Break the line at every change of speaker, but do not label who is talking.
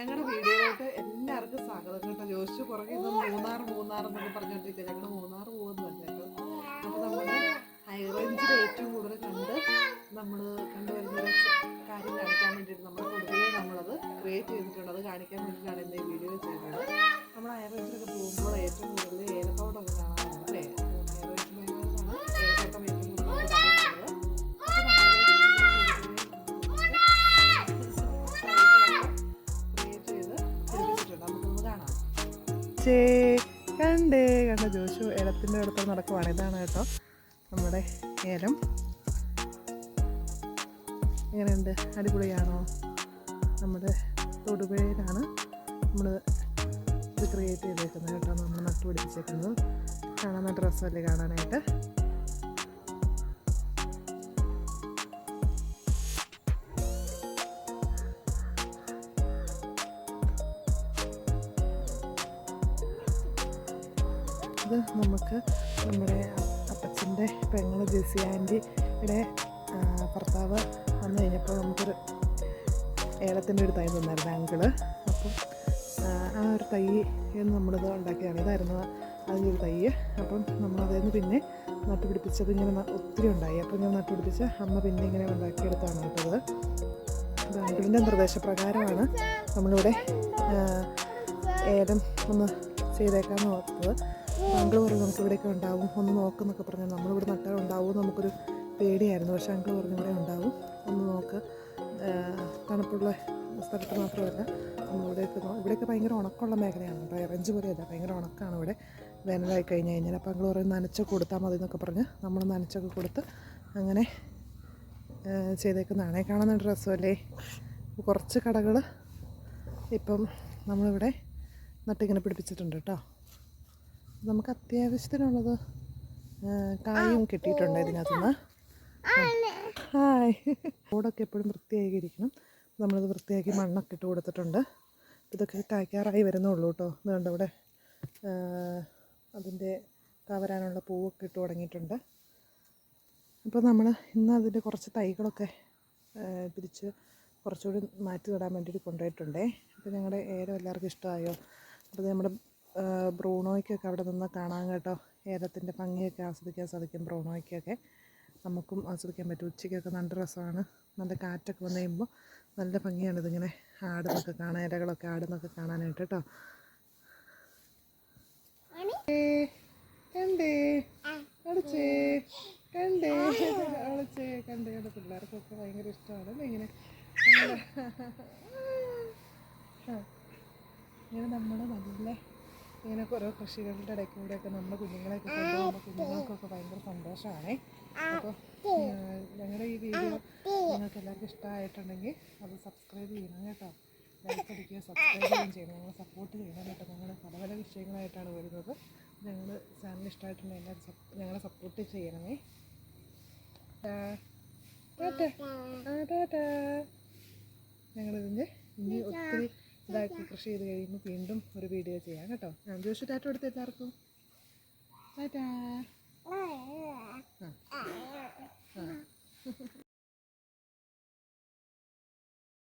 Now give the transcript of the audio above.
ഞങ്ങളുടെ വീഡിയോയിലോട്ട് എല്ലാവർക്കും സ്വാഗതം കേട്ടോ. ജോഷു പുറകെ ഇന്ന് മൂന്നാർ എന്നൊക്കെ പറഞ്ഞുകൊണ്ടിരിക്കുക. ഞങ്ങൾ മൂന്നാർ പോകുന്നുണ്ട് കേട്ടോ. അപ്പോൾ നമ്മൾ ഹൈ റേഞ്ചിൽ ഏറ്റവും കൂടുതൽ കണ്ടുവരുന്നൊരു കാര്യം കാണിക്കാൻ വേണ്ടിയിട്ട് നമ്മുടെ പൊതുവേ നമ്മളത് ക്രിയേറ്റ് ചെയ്തിട്ടുണ്ട്. അത് കാണിക്കാൻ വേണ്ടിയിട്ടാണ് ഇന്ന് ഈ വീഡിയോ ചെയ്യുന്നത്. നമ്മൾ ഹൈ റേഞ്ചിലൊക്കെ പോകുമ്പോൾ ഏറ്റവും കൂടുതൽ ഏലത്തോട്ടമൊക്കെ കാണാറുണ്ട് അല്ലേ? ഹൈ റേഞ്ച് മേഖലകളിലാണ് ഏലത്തോട്ടം ഏറ്റവും കൂടുതൽ കണ്ടിട്ടുള്ളത്. കണ്ട ജോഷു ഏലത്തിൻ്റെ അടുത്ത് നടക്കുവാണ്. ഇതാണ് കേട്ടോ നമ്മുടെ ഏലം. എങ്ങനെയുണ്ട്? അടിപൊളിയാണോ? നമ്മുടെ തൊടുപുഴയിലാണ് നമ്മൾ ഇത് ക്രിയേറ്റ് ചെയ്തേക്കുന്നത് കേട്ടോ. നമ്മൾ നട്ടുപിടിപ്പിച്ചേക്കുന്നത് കാണാൻ നല്ല രസമല്ലേ കാണാനായിട്ട്. ഇത് നമുക്ക് നമ്മുടെ അപ്പച്ചൻ്റെ പെങ്ങൾ ജെസി ആൻറ്റിയുടെ ഭർത്താവ് വന്നു കഴിഞ്ഞപ്പോൾ നമുക്കൊരു ഏലത്തിൻ്റെ ഒരു തൈ തന്നായിരുന്നു അങ്കിള്. അപ്പം ആ ഒരു തൈ നമ്മളിത് ഉണ്ടാക്കിയതാണ്. ഇതായിരുന്നു അതിൻ്റെ ഒരു തൈ. അപ്പം നമ്മളതിൽ നിന്ന് പിന്നെ നട്ടുപിടിപ്പിച്ചത് ഇങ്ങനെ ഒത്തിരി ഉണ്ടായി. അപ്പം ഞാൻ നട്ടുപിടിപ്പിച്ച് അമ്മ പിന്നെ ഇങ്ങനെ ഉണ്ടാക്കിയെടുത്താണ് കേട്ടത്. അത് അങ്കിളിൻ്റെ നിർദ്ദേശപ്രകാരമാണ് നമ്മളിവിടെ ഏലം ഒന്ന് ചെയ്തേക്കാമെന്ന് ഓർത്തത്. അങ്കിൾ പറഞ്ഞു നമുക്ക് ഇവിടെയൊക്കെ ഉണ്ടാവും, ഒന്ന് നോക്കുന്നൊക്കെ പറഞ്ഞു. നമ്മളിവിടെ നട്ടാൽ ഉണ്ടാവും നമുക്കൊരു പേടിയായിരുന്നു. പക്ഷേ അങ്കിൾ പറഞ്ഞു ഇവിടെ ഉണ്ടാവും, ഒന്ന് നോക്ക്. തണുപ്പുള്ള സ്ഥലത്ത് മാത്രമല്ല ഇവിടെയൊക്കെ ഭയങ്കര ഉണക്കമുള്ള മേഖലയാണ് കേട്ടോ. ഇറഞ്ചി പോലെയല്ല, ഭയങ്കര ഉണക്കാണ് ഇവിടെ വേനലായി കഴിഞ്ഞ് കഴിഞ്ഞാൽ. അപ്പോൾ അങ്കിൾ പറയും നനച്ചൊക്കെ കൊടുത്താൽ മതി എന്നൊക്കെ പറഞ്ഞ് നമ്മൾ നനച്ചൊക്കെ കൊടുത്ത് അങ്ങനെ ചെയ്തേക്കുന്നതാണ്. കാണാൻ നല്ല രസമല്ലേ? കുറച്ച് കടകൾ ഇപ്പം നമ്മളിവിടെ നട്ടിങ്ങനെ പിടിപ്പിച്ചിട്ടുണ്ട് കേട്ടോ. നമുക്ക് അത്യാവശ്യത്തിനുള്ളത് കായും കിട്ടിയിട്ടുണ്ട് ഇതിനകത്തുനിന്ന്. ഹായ്. റോഡൊക്കെ എപ്പോഴും വൃത്തിയാക്കിയിരിക്കണം. നമ്മളിത് വൃത്തിയാക്കി മണ്ണൊക്കെ ഇട്ട് കൊടുത്തിട്ടുണ്ട്. ഇതൊക്കെ കായ്ക്കാറായി വരുന്നുള്ളൂ കേട്ടോ. ഇതുകൊണ്ട് ഇവിടെ അതിൻ്റെ കവരാനുള്ള പൂവൊക്കെ ഇട്ട് തുടങ്ങിയിട്ടുണ്ട്. അപ്പോൾ നമ്മൾ ഇന്ന് അതിൻ്റെ കുറച്ച് തൈകളൊക്കെ പിരിച്ച് കുറച്ചുകൂടി മാറ്റി നടാൻ വേണ്ടിയിട്ട് കൊണ്ടുപോയിട്ടുണ്ടേ. അപ്പോൾ ഞങ്ങളുടെ ഏലം എല്ലാവർക്കും ഇഷ്ടമായോ? അപ്പോൾ നമ്മുടെ ബ്രൂണോയ്ക്കൊക്കെ അവിടെ നിന്ന് കാണാൻ കേട്ടോ. ഏലത്തിൻ്റെ ഭംഗിയൊക്കെ ആസ്വദിക്കാൻ സാധിക്കും. ബ്രൂണോയ്ക്കൊക്കെ നമുക്കും ആസ്വദിക്കാൻ പറ്റും. ഉച്ചയ്ക്കൊക്കെ നല്ല രസമാണ്. നല്ല കാറ്റൊക്കെ വന്നു കഴിയുമ്പോൾ നല്ല ഭംഗിയാണ് ഇതിങ്ങനെ ആടുന്നൊക്കെ കാണാൻ, ഇലകളൊക്കെ ആടുന്നൊക്കെ കാണാനായിട്ട് കേട്ടോ. കണ്ടേ അടിച്ചേ കണ്ടേ അടിച്ചേ കണ്ടേ. അവിടെ പിള്ളേർക്കൊക്കെ ഭയങ്കര ഇഷ്ടമാണ് അല്ലേ ഇങ്ങനെ ഇങ്ങനെ നമ്മൾ നല്ല ഇങ്ങനെ ഓരോ കൃഷികളുടെ ഇടയ്ക്കൂടെയൊക്കെ നമ്മൾ കുഞ്ഞുങ്ങളെയൊക്കെ കൊണ്ടുപോകുമ്പോൾ കുഞ്ഞുങ്ങൾക്കൊക്കെ ഭയങ്കര സന്തോഷമാണേ. അപ്പോൾ ഞങ്ങളുടെ ഈ വീഡിയോ നിങ്ങൾക്ക് എല്ലാവർക്കും ഇഷ്ടമായിട്ടുണ്ടെങ്കിൽ അത് സബ്സ്ക്രൈബ് ചെയ്യണം കേട്ടോ. ലൈക്ക് അടിക്കുക, സബ്സ്ക്രൈബ് ചെയ്യുകയും ചെയ്യണം. ഞങ്ങൾ സപ്പോർട്ട് ചെയ്യണം കേട്ടോ. ഞങ്ങൾ പല പല വിഷയങ്ങളായിട്ടാണ് വരുന്നത്. ഞങ്ങൾ ചാനൽ ഇഷ്ടമായിട്ടുണ്ടെങ്കിൽ എല്ലാവരും ഞങ്ങളെ സപ്പോർട്ട് ചെയ്യണമേ. ഞങ്ങളിതിൻ്റെ ഇനി ഒത്തിരി ഇതാക്കി കൃഷി ചെയ്ത് കഴിയുമ്പോൾ വീണ്ടും ഒരു വീഡിയോ ചെയ്യാം കേട്ടോ. ഞാൻ ജോഷു ടാറ്റ കൊടുത്ത് എല്ലാവർക്കും ടാറ്റാ.